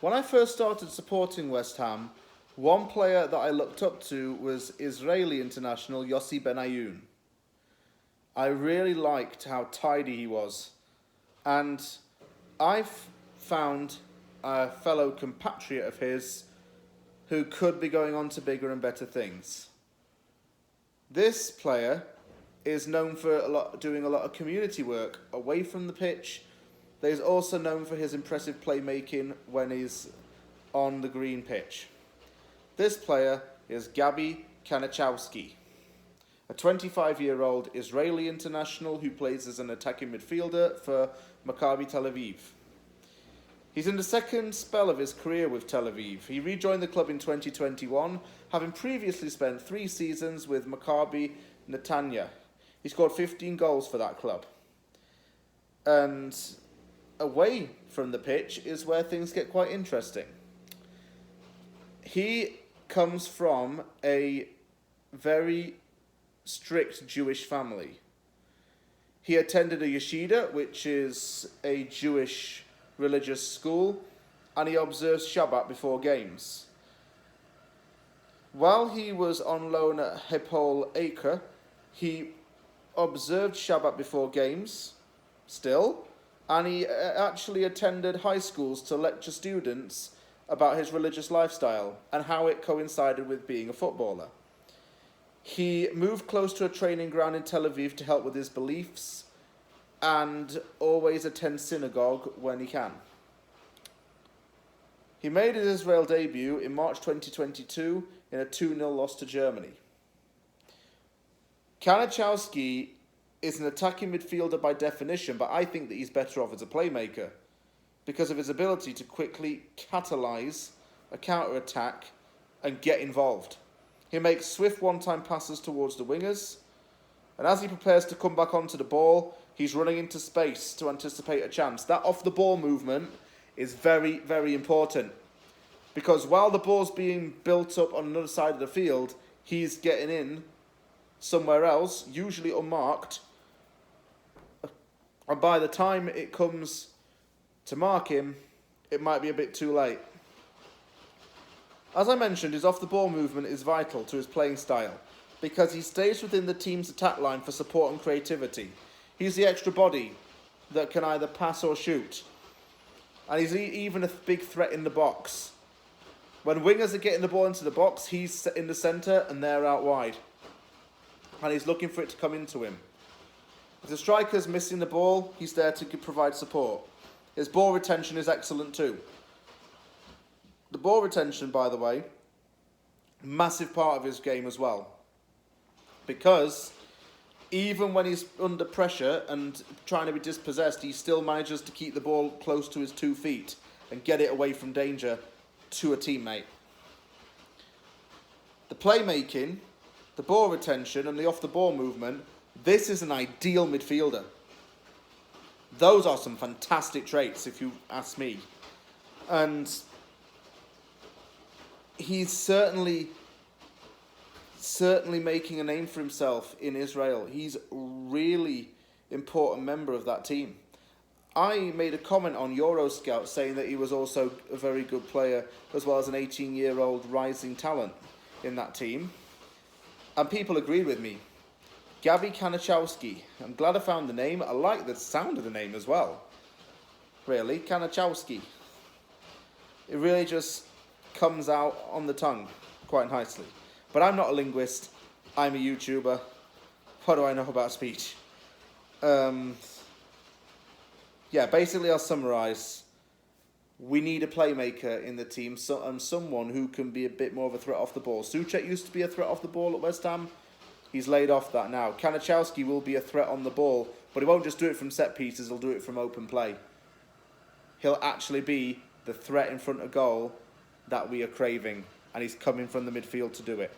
When I first started supporting West Ham, one player that I looked up to was Israeli international Yossi Benayoun. I really liked how tidy he was. And I've found a fellow compatriot of his who could be going on to bigger and better things. This player is known for doing a lot of community work away from the pitch. He's also known for his impressive playmaking when he's on the green pitch. This player is Gabi Kanichowsky, a 25-year-old Israeli international who plays as an attacking midfielder for Maccabi Tel Aviv. He's in the second spell of his career with Tel Aviv. He rejoined the club in 2021, having previously spent 3 seasons with Maccabi Netanya. He scored 15 goals for that club. And away from the pitch is where things get quite interesting. He comes from a very strict Jewish family. He attended a yeshiva, which is a Jewish religious school, and he observes Shabbat before games. While he was on loan at Hapoel Acre, he observed Shabbat before games still, and he actually attended high schools to lecture students about his religious lifestyle and how it coincided with being a footballer. He moved close to a training ground in Tel Aviv to help with his beliefs and always attends synagogue when he can. He made his Israel debut in March 2022 in a 2-0 loss to Germany. Kanichowsky is an attacking midfielder by definition, but I think that he's better off as a playmaker because of his ability to quickly catalyse a counter-attack and get involved. He makes swift one-time passes towards the wingers, and as he prepares to come back onto the ball, he's running into space to anticipate a chance. That off-the-ball movement is very, very important because while the ball's being built up on another side of the field, he's getting in somewhere else, usually unmarked, and by the time it comes to mark him, it might be a bit too late. As I mentioned, his off-the-ball movement is vital to his playing style because he stays within the team's attack line for support and creativity. He's the extra body that can either pass or shoot, and he's even a big threat in the box. When wingers are getting the ball into the box, he's in the centre and they're out wide, and he's looking for it to come into him. If the striker's missing the ball, he's there to provide support. His ball retention is excellent too. The ball retention, by the way, massive part of his game as well. Because even when he's under pressure and trying to be dispossessed, he still manages to keep the ball close to his 2 feet and get it away from danger to a teammate. The playmaking, the ball retention and the off-the-ball movement, this is an ideal midfielder. Those are some fantastic traits, if you ask me. And he's certainly making a name for himself in Israel. He's a really important member of that team. I made a comment on Euroscout saying that he was also a very good player as well as an 18-year-old rising talent in that team. And people agreed with me. Gabi Kanichowsky. I'm glad I found the name. I like the sound of the name as well. Really, Kanichowsky. It really just comes out on the tongue quite nicely. But I'm not a linguist. I'm a YouTuber. What do I know about speech? Yeah, basically I'll summarise. We need a playmaker in the team and someone who can be a bit more of a threat off the ball. Souček used to be a threat off the ball at West Ham. He's laid off that now. Kanichowsky will be a threat on the ball, but he won't just do it from set pieces, he'll do it from open play. He'll actually be the threat in front of goal that we are craving, and he's coming from the midfield to do it.